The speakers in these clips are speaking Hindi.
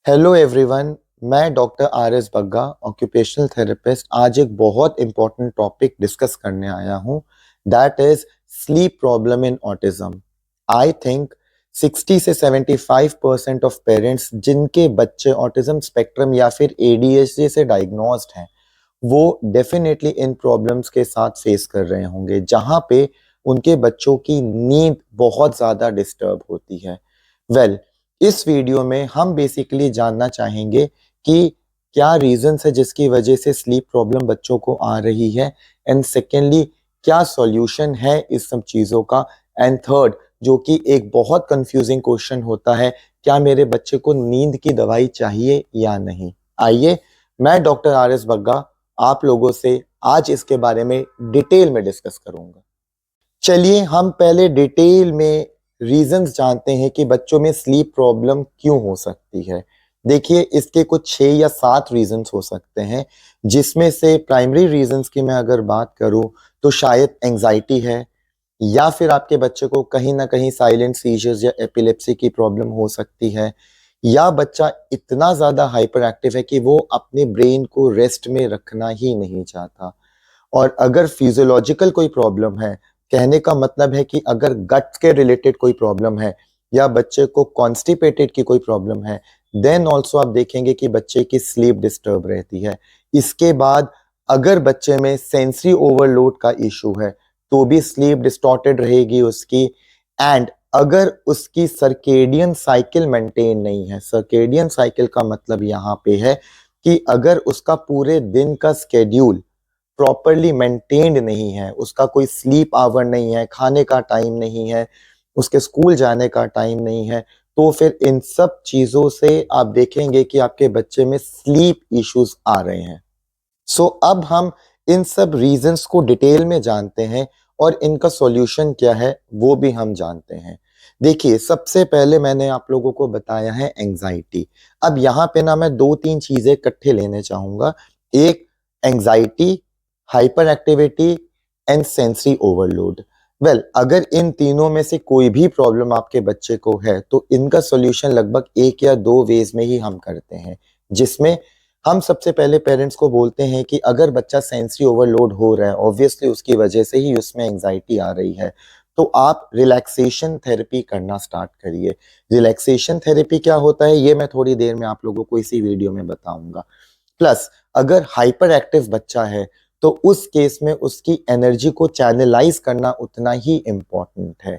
Hello everyone. मैं doctor R S Bagga, occupational therapist, आज एक बहुत इंपॉर्टेंट टॉपिक डिस्कस करने आया हूँ। That is sleep problem in autism. I think 60 से 75% ऑफ पेरेंट्स जिनके बच्चे ऑटिज्म स्पेक्ट्रम या फिर एडीएचडी से डायग्नोस्ड हैं, वो डेफिनेटली इन प्रॉब्लम्स के साथ फेस कर रहे होंगे, जहाँ पे उनके बच्चों की नींद बहुत ज़्यादा डिस्टर्ब होती है। वेल, इस वीडियो में हम बेसिकली जानना चाहेंगे कि क्या रीजंस है जिसकी वजह से स्लीप प्रॉब्लम बच्चों को आ रही है, एंड सेकेंडली क्या सॉल्यूशन है इस सब चीज़ों का, एंड थर्ड जो कि एक बहुत कंफ्यूजिंग क्वेश्चन होता है, क्या मेरे बच्चे को नींद की दवाई चाहिए या नहीं। आइए, मैं डॉक्टर आर एस बग्गा आप लोगों से आज इसके बारे में डिटेल में डिस्कस करूंगा। चलिए हम पहले डिटेल में रीजंस जानते हैं कि बच्चों में स्लीप प्रॉब्लम क्यों हो सकती है। देखिए, इसके कुछ 6 या 7 रीजंस हो सकते हैं, जिसमें से प्राइमरी रीजंस की मैं अगर बात करूं तो शायद एंजाइटी है, या फिर आपके बच्चे को कहीं ना कहीं साइलेंट सीजर्स या एपिलेप्सी की प्रॉब्लम हो सकती है, या बच्चा इतना ज्यादा हाइपर एक्टिव है कि वो अपने ब्रेन को रेस्ट में रखना ही नहीं चाहता। और अगर फिजियोलॉजिकल कोई प्रॉब्लम है, कहने का मतलब है कि अगर गट के रिलेटेड कोई प्रॉब्लम है या बच्चे को कॉन्स्टिपेटेड की कोई प्रॉब्लम है, देन ऑल्सो आप देखेंगे कि बच्चे की स्लीप डिस्टर्ब रहती है। इसके बाद अगर बच्चे में सेंसरी ओवरलोड का इशू है तो भी स्लीप डिस्टॉर्टेड रहेगी उसकी। एंड अगर उसकी सर्केडियन साइकिल मेंटेन नहीं है, सर्केडियन साइकिल का मतलब यहाँ पे है कि अगर उसका पूरे दिन का स्केड्यूल प्रॉपरली मेंटेन्ड नहीं है, उसका कोई स्लीप आवर नहीं है, खाने का टाइम नहीं है, उसके स्कूल जाने का टाइम नहीं है, तो फिर इन सब चीजों से आप देखेंगे कि आपके बच्चे में स्लीप इश्यूज आ रहे हैं। सो अब हम इन सब रीजंस को डिटेल में जानते हैं और इनका सॉल्यूशन क्या है वो भी हम जानते हैं। देखिए, सबसे पहले मैंने आप लोगों को बताया है एंजाइटी। अब यहाँ पे ना मैं 2-3 चीजें इकट्ठे लेने चाहूंगा। एक, anxiety, hyper activity and sensory overload. Well, अगर इन तीनों में से कोई भी प्रॉब्लम आपके बच्चे को है तो इनका सॉल्यूशन लगभग 1 या 2 वेज में ही हम करते हैं, जिसमें हम सबसे पहले पेरेंट्स को बोलते हैं कि अगर बच्चा सेंसरी ओवरलोड हो रहा है, ऑब्वियसली उसकी वजह से ही उसमें एंजाइटी आ रही है, तो आप रिलैक्सेशन थेरेपी करना स्टार्ट करिए। रिलैक्सेशन थेरेपी क्या होता है ये मैं थोड़ी देर में आप लोगों को इसी वीडियो में बताऊंगा। प्लस अगर हाइपर एक्टिव बच्चा है तो उस केस में उसकी एनर्जी को चैनलाइज करना उतना ही इंपॉर्टेंट है।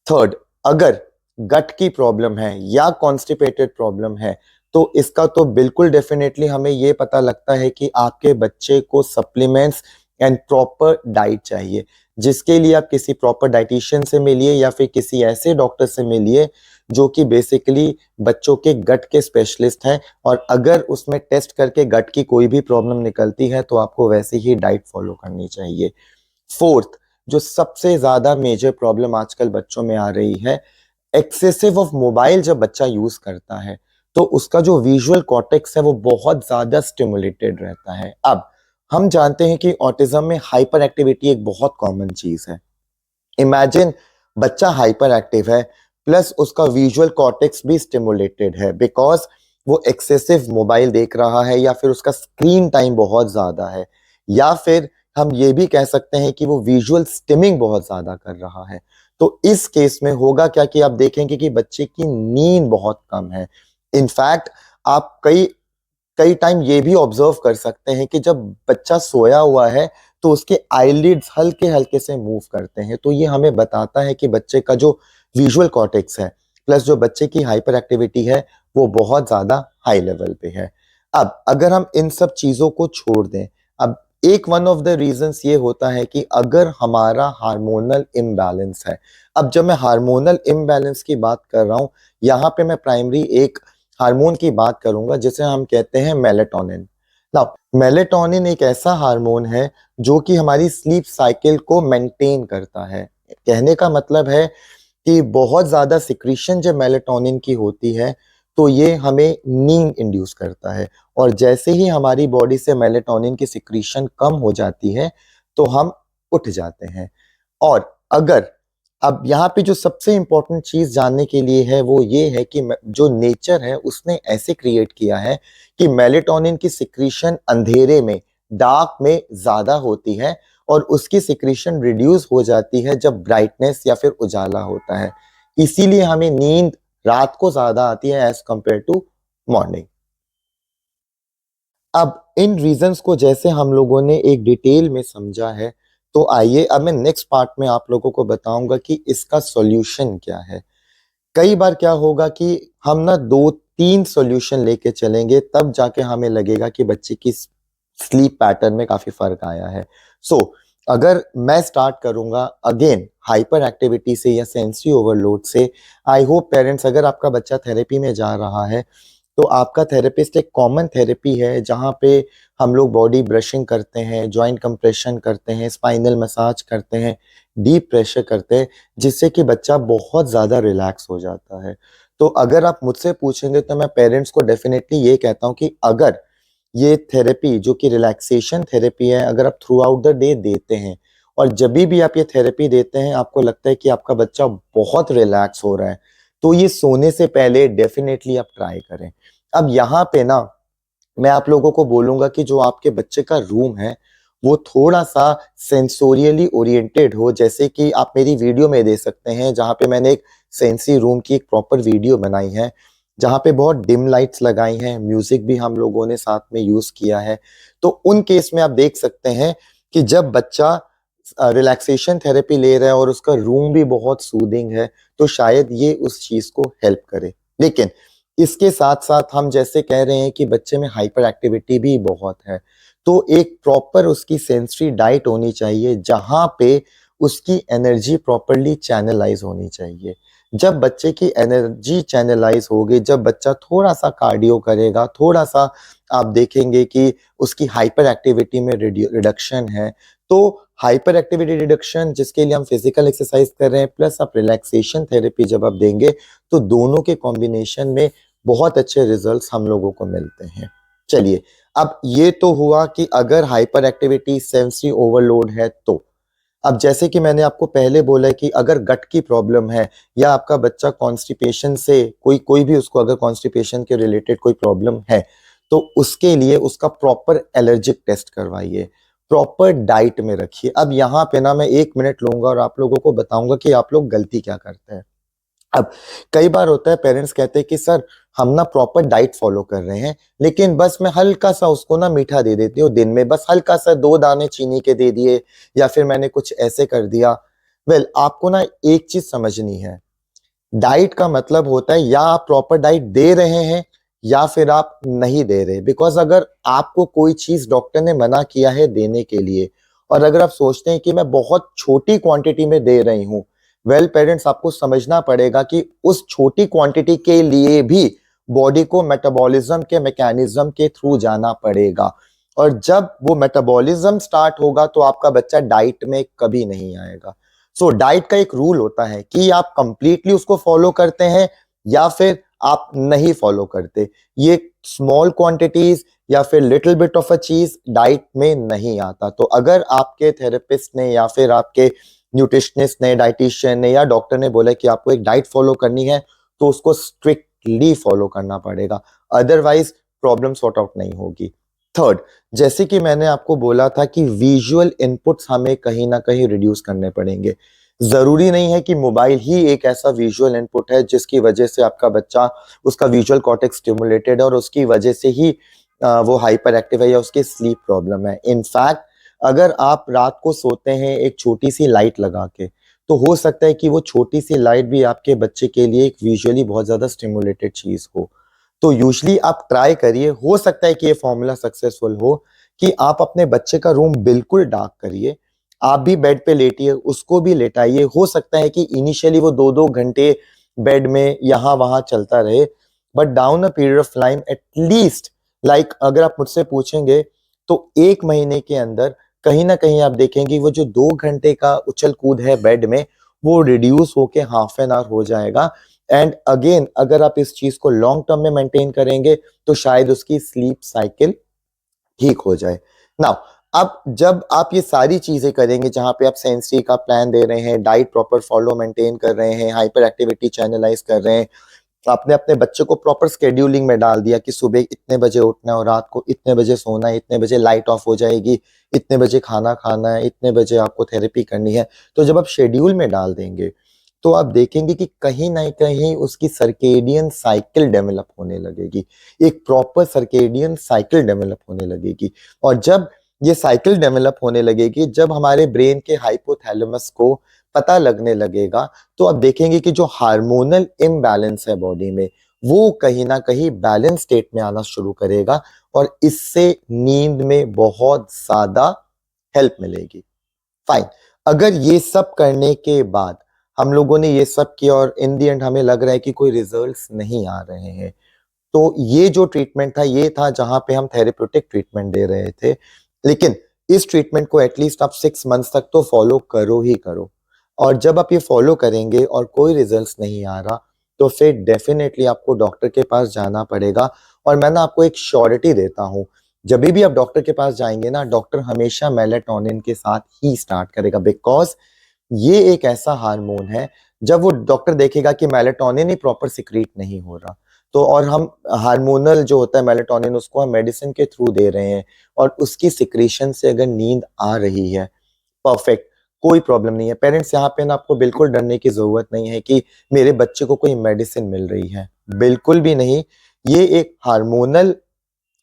थर्ड, अगर गट की प्रॉब्लम है या कॉन्स्टिपेटेड प्रॉब्लम है तो इसका तो बिल्कुल डेफिनेटली हमें ये पता लगता है कि आपके बच्चे को सप्लीमेंट्स एंड प्रॉपर डाइट चाहिए, जिसके लिए आप किसी प्रॉपर डाइटिशियन से मिलिए या फिर किसी ऐसे डॉक्टर से मिलिए जो कि बेसिकली बच्चों के गट के स्पेशलिस्ट हैं, और अगर उसमें टेस्ट करके गट की कोई भी प्रॉब्लम निकलती है तो आपको वैसे ही डाइट फॉलो करनी चाहिए। फोर्थ, जो सबसे ज्यादा मेजर प्रॉब्लम आजकल बच्चों में आ रही है, एक्सेसिव ऑफ मोबाइल जब बच्चा यूज करता है तो उसका जो विजुअल कॉर्टेक्स है वो बहुत ज्यादा स्टिमुलेटेड रहता है। अब हम जानते हैं कि ऑटिज्म में हाइपर एक्टिविटी एक बहुत कॉमन चीज है। इमेजिन, बच्चा हाइपर एक्टिव है प्लस उसका विजुअल कॉर्टेक्स भी स्टिमुलेटेड है बिकॉज वो एक्सेसिव मोबाइल देख रहा है, या फिर उसका स्क्रीन टाइम बहुत ज्यादा है, या फिर हम ये भी कह सकते हैं कि वो विजुअल स्टिमिंग बहुत ज्यादा कर रहा है। तो इस केस में होगा क्या कि आप देखेंगे कि बच्चे की नींद बहुत कम है। इनफैक्ट आप कई कई टाइम ये भी ऑब्जर्व कर सकते हैं कि जब बच्चा सोया हुआ है तो उसके आईलिड्स हल्के हल्के से मूव करते हैं, तो ये हमें बताता है कि बच्चे का जो विजुअल कॉर्टेक्स है प्लस जो बच्चे की हाइपर एक्टिविटी है वो बहुत ज्यादा हाई लेवल पे है। अब अगर हम इन सब चीजों को छोड़ दें, अब एक वन ऑफ द रीजंस ये होता है कि अगर हमारा हार्मोनल इम्बैलेंस है। अब जब मैं हार्मोनल इम्बैलेंस की बात कर रहा हूं, यहाँ पे मैं प्राइमरी एक हार्मोन की बात करूंगा जिसे हम कहते हैं मेलेटोनिन। नाउ मेलेटोनिन एक ऐसा हार्मोन है जो कि हमारी स्लीप साइकिल को मेंटेन करता है। कहने का मतलब है कि बहुत ज्यादा सिक्रीशन जब मेलेटोनिन की होती है तो ये हमें नींद इंड्यूस करता है, और जैसे ही हमारी बॉडी से मेलेटोनिन की सिक्रीशन कम हो जाती है तो हम उठ जाते हैं। और अगर अब यहाँ पे जो सबसे इम्पोर्टेंट चीज़ जानने के लिए है वो ये है कि जो नेचर है उसने ऐसे क्रिएट किया है कि मेलेटोनिन की सिक्रीशन अंधेरे में, डार्क में ज़्यादा होती है और उसकी सिक्रीशन रिड्यूस हो जाती है जब ब्राइटनेस या फिर उजाला होता है। इसीलिए हमें नींद रात को ज़्यादा आती है एज़ कंपेयर टू मॉर्निंग। अब इन रीज़न्स को जैसे हम लोगों ने एक डिटेल में समझा है, तो आइए अब मैं नेक्स्ट पार्ट में आप लोगों को बताऊँगा कि इसका सॉल्यूशन क्या है। कई बार क्या होगा कि हम ना 2-3 सॉल्यूशन लेके चलेंगे, तब जाके हमें लगेगा कि बच्चे की स्लीप पैटर्न में काफ़ी फ़र्क आया है। सो अगर मैं स्टार्ट करूँगा अगेन हाइपर एक्टिविटी से या सेंसरी ओवरलोड से, आई होप पेरेंट्स अगर आपका बच्चा थेरेपी में जा रहा है, तो आपका थेरेपिस्ट एक कॉमन थेरेपी है जहाँ पे हम लोग बॉडी ब्रशिंग करते हैं, जॉइंट कंप्रेशन करते हैं, स्पाइनल मसाज करते हैं, डीप प्रेशर करते हैं, जिससे कि बच्चा बहुत ज़्यादा रिलैक्स हो जाता है। तो अगर आप मुझसे पूछेंगे तो मैं पेरेंट्स को डेफ़िनेटली ये कहता हूँ कि अगर ये थेरेपी जो कि रिलैक्सेशन थेरेपी है, अगर आप थ्रू आउट द डे देते हैं और जभी भी आप ये थेरेपी देते हैं, आपको लगता है कि आपका बच्चा बहुत रिलैक्स हो रहा है, तो ये सोने से पहले डेफ़िनेटली आप ट्राई करें। अब यहाँ पे ना मैं आप लोगों को बोलूँगा कि जो आपके बच्चे का रूम है, वो थोड़ा-सा सेंसोरियली ओरिएंटेड हो, जैसे कि आप मेरी वीडियो में देख सकते हैं, जहाँ पे मैंने एक सेंसरी रूम की एक प्रॉपर वीडियो बनाई है, जहाँ पे बहुत डिम लाइट्स लगाई हैं, म्यूज़िक भी हम लोगों ने साथ में यूज़ किया है। तो उन केस में आप देख सकते हैं कि जब बच्चा रिलैक्सेशन थेरेपी ले रहा है और उसका रूम भी बहुत सूदिंग है, तो शायद ये उस चीज़ को हेल्प करे। लेकिन इसके साथ-साथ हम जैसे कह रहे हैं कि बच्चे में हाइपर एक्टिविटी भी बहुत है, तो एक प्रॉपर उसकी सेंसरी डाइट होनी चाहिए, जहाँ पे उसकी एनर्जी प्रॉपर्ली चैनलाइज़ होनी चाहिए। जब बच्चे की एनर्जी चैनलाइज़ होगी, जब बच्चा थोड़ा-सा कार्डियो करेगा, थोड़ा-सा आप देखेंगे कि उसकी हाइपर एक्टिविटी में रिडक्शन है, तो हाइपर एक्टिविटी रिडक्शन जिसके लिए हम फिज़िकल एक्सरसाइज़ कर रहे हैं, प्लस आप रिलैक्सेशन थेरेपी जब आप देंगे, तो दोनों के कॉम्बिनेशन में बहुत अच्छे रिजल्ट्स हम लोगों को मिलते हैं। चलिए, अब ये तो हुआ कि अगर हाइपर एक्टिविटी सेंसरी ओवरलोड है तो। अब जैसे कि मैंने आपको पहले बोला है कि अगर गट की प्रॉब्लम है या आपका बच्चा कॉन्स्टिपेशन से कोई कोई भी उसको अगर कॉन्स्टिपेशन के रिलेटेड कोई प्रॉब्लम है, तो उसके लिए उसका प्रॉपर एलर्जिक टेस्ट करवाइए, प्रॉपर डाइट में रखिए। अब यहाँ पे ना मैं 1 मिनट लूँगा और आप लोगों को बताऊँगा कि आप लोग गलती क्या करते हैं। अब कई बार होता है पेरेंट्स कहते हैं कि सर हम ना प्रॉपर डाइट फॉलो कर रहे हैं, लेकिन बस मैं हल्का-सा उसको ना मीठा दे देती हूँ दिन में, बस हल्का-सा 2 दाने चीनी के दे दिए या फिर मैंने कुछ ऐसे कर दिया। आपको ना एक चीज़ समझनी है, डाइट का मतलब होता है या आप प्रॉपर डाइट दे रहे हैं या फिर आप नहीं दे रहे। बिकॉज़ अगर आपको कोई चीज़ डॉक्टर ने मना किया है देने के लिए और अगर आप सोचते हैं कि मैं बहुत छोटी क्वांटिटी में दे रही हूँ, पेरेंट्स आपको समझना पड़ेगा कि उस छोटी क्वांटिटी के लिए भी बॉडी को मेटाबॉलिज़्म के मैकेनिज़्म के थ्रू जाना पड़ेगा और जब वो मेटाबॉलिज़्म स्टार्ट होगा तो आपका बच्चा डाइट में कभी नहीं आएगा। सो डाइट का एक रूल होता है कि आप कंप्लीटली उसको फॉलो करते हैं या फिर आप नहीं फॉलो करते। ये स्मॉल क्वांटिटीज या फिर लिटिल बिट ऑफ अ चीज डाइट में नहीं आता। तो अगर आपके थेरेपिस्ट ने या फिर आपके न्यूट्रिशनिस्ट ने, डाइटिशियन ने या डॉक्टर ने बोला कि आपको एक डाइट फॉलो करनी है, तो उसको स्ट्रिक्टली फॉलो करना पड़ेगा। अदरवाइज प्रॉब्लम सॉर्ट आउट नहीं होगी। थर्ड, जैसे कि मैंने आपको बोला था कि विजुअल इनपुट्स हमें कहीं न कहीं रिड्यूस करने पड़ेंगे। ज़रूरी नहीं है कि मोबाइल ही एक ऐसा विजुअल इनपुट है जिसकी वजह से आपका बच्चा उसका विजुअल कॉर्टेक्स स्टिमुलेटेड है और उसकी वजह से ही वो हाइपर एक्टिव है या उसकी स्लीप प्रॉब्लम है। इनफैक्ट अगर आप रात को सोते हैं एक छोटी-सी लाइट लगा के, तो हो सकता है कि वो छोटी-सी लाइट भी आपके बच्चे के लिए एक विजुअली बहुत ज़्यादा स्टिमुलेटेड चीज़ हो। तो यूजुअली आप ट्राई करिए, हो सकता है कि ये फ़ॉर्मूला सक्सेसफुल हो कि आप अपने बच्चे का रूम बिल्कुल डार्क करिए, आप भी बेड पे लेटिए, उसको भी लेटाइए। हो सकता है कि इनिशियली वो 2-2 घंटे बेड में यहाँ-वहाँ चलता रहे, but down a period of time at least like अगर आप मुझसे पूछेंगे, तो 1 महीने के अंदर कहीं न कहीं आप देखेंगे वो जो 2 घंटे का उछल-कूद है बेड में, वो रिड्यूस होके हाफ एन आवर हो जाएगा एंड अगेन अगर आप इस चीज़ को लॉन्ग टर्म में मेंटेन करेंगे, तो शायद उसकी स्लीप साइकिल ठीक हो जाए। नाउ अब जब आप ये सारी चीजें करेंगे, जहां पे आप सेंसरी का प्लान दे रहे हैं, डाइट प्रॉपर फॉलो मेंटेन कर रहे हैं, हाइपर एक्टिविटी चैनलाइज कर रहे हैं, आपने अपने बच्चे को प्रॉपर स्केड्यूलिंग में डाल दिया कि सुबह इतने बजे उठना है और रात को इतने बजे सोना है, इतने बजे लाइट ऑफ हो जाएगी, इतने बजे खाना खाना है, इतने बजे आपको थेरेपी करनी है। तो जब आप शेड्यूल में डाल देंगे तो आप देखेंगे कि कहीं ना कहीं उसकी सर्केडियन साइकिल डेवलप होने लगेगी, एक प्रॉपर सर्केडियन साइकिल डेवलप होने लगेगी। और जब ये साइकिल डेवलप होने लगेगी, जब हमारे ब्रेन के हाइपोथैलेमस को पता लगने लगेगा, तो आप देखेंगे कि जो हार्मोनल इम्बैलेंस है बॉडी में, वो कहीं ना कहीं बैलेंस स्टेट में आना शुरू करेगा और इससे नींद में बहुत ज्यादा हेल्प मिलेगी। फाइन। अगर ये सब करने के बाद हम लोगों ने ये सब किया और इन दी एंड हमें लग रहा है कि कोई रिजल्ट्स नहीं आ रहे हैं, तो ये जो ट्रीटमेंट था ये था जहां पे हम थेरेप्यूटिक ट्रीटमेंट दे रहे थे। लेकिन इस ट्रीटमेंट को एटलीस्ट आप 6 मंथ्स तक तो फॉलो करो ही करो। और जब आप ये फॉलो करेंगे और कोई रिजल्ट्स नहीं आ रहा, तो फिर डेफिनेटली आपको डॉक्टर के पास जाना पड़ेगा। और मैं ना आपको एक श्योरिटी देता हूँ, जब भी आप डॉक्टर के पास जाएंगे ना, डॉक्टर हमेशा मेलेटोनिन के साथ ही स्टार्ट करेगा, बिकॉज ये एक ऐसा हार्मोन है, जब वो डॉक्टर देखेगा कि मेलेटोनिन ही प्रॉपर सिक्रीट नहीं हो रहा, तो और हम हार्मोनल जो होता है मेलेटोनिन, उसको हम मेडिसिन के थ्रू दे रहे हैं और उसकी सिक्रीशन से अगर नींद आ रही है, परफेक्ट, कोई प्रॉब्लम नहीं है। पेरेंट्स यहाँ पे ना आपको बिल्कुल डरने की जरूरत नहीं है कि मेरे बच्चे को कोई मेडिसिन मिल रही है, बिल्कुल भी नहीं। ये एक हार्मोनल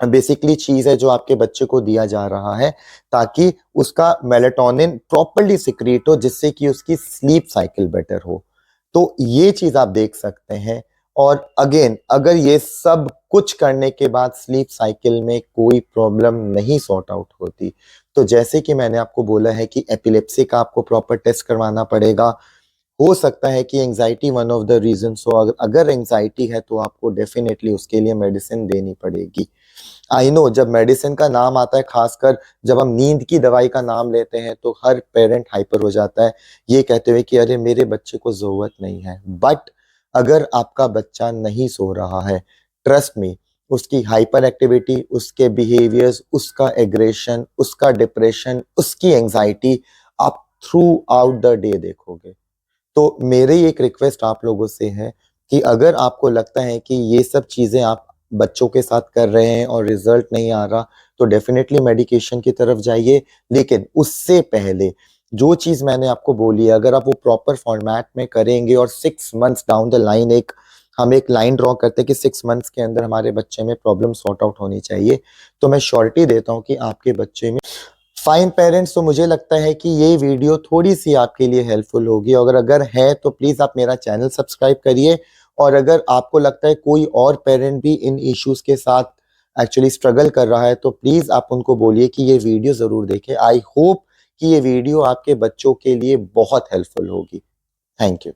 बेसिकली चीज है जो आपके बच्चे को दिया जा रहा है, ताकि उसका मेलेटोनिन प्रॉपरली सिक्रीट हो, जिससे कि उसकी स्लीप साइकिल बेटर हो। तो ये चीज आप देख सकते हैं। और अगेन, अगर ये सब कुछ करने के बाद स्लीप साइकिल में कोई प्रॉब्लम नहीं सॉर्ट आउट होती, तो जैसे कि मैंने आपको बोला है कि एपिलेप्सी का आपको प्रॉपर टेस्ट करवाना पड़ेगा। हो सकता है कि anxiety one of the reasons हो, अगर एंजाइटी है तो आपको डेफिनेटली उसके लिए मेडिसिन देनी पड़ेगी। आई नो, जब मेडिसिन का नाम आता है, खासकर जब हम नींद की दवाई का नाम लेते हैं, तो हर पेरेंट हाइपर हो जाता है, ये कहते हुए कि अरे मेरे बच्चे को जरूरत नहीं है। बट अगर आपका बच्चा नहीं सो रहा है, ट्रस्ट मी, उसकी हाइपर एक्टिविटी, उसके बिहेवियर्स, उसका एग्रेशन, उसका डिप्रेशन, उसकी एंजाइटी आप थ्रू आउट द डे देखोगे। तो मेरी एक रिक्वेस्ट आप लोगों से है कि अगर आपको लगता है कि ये सब चीजें आप बच्चों के साथ कर रहे हैं और रिजल्ट नहीं आ रहा, तो डेफिनेटली मेडिकेशन की तरफ जाइए। लेकिन उससे पहले जो चीज मैंने आपको बोली है, अगर आप वो प्रॉपर फॉर्मेट में करेंगे और 6 मंथ्स डाउन द लाइन हम एक लाइन ड्रॉ करते हैं कि 6 मंथ्स के अंदर हमारे बच्चे में प्रॉब्लम सॉर्ट आउट होनी चाहिए, तो मैं श्योरिटी देता हूँ कि आपके बच्चे में फाइन। पेरेंट्स, तो मुझे लगता है कि ये वीडियो थोड़ी सी आपके लिए हेल्पफुल होगी, और अगर है तो प्लीज आप मेरा चैनल सब्सक्राइब करिए। और अगर आपको लगता है कोई और पेरेंट भी इन इश्यूज के साथ एक्चुअली स्ट्रगल कर रहा है, तो प्लीज आप उनको बोलिए कि ये वीडियो जरूर देखें। आई होप कि ये वीडियो आपके बच्चों के लिए बहुत हेल्पफुल होगी। Thank you.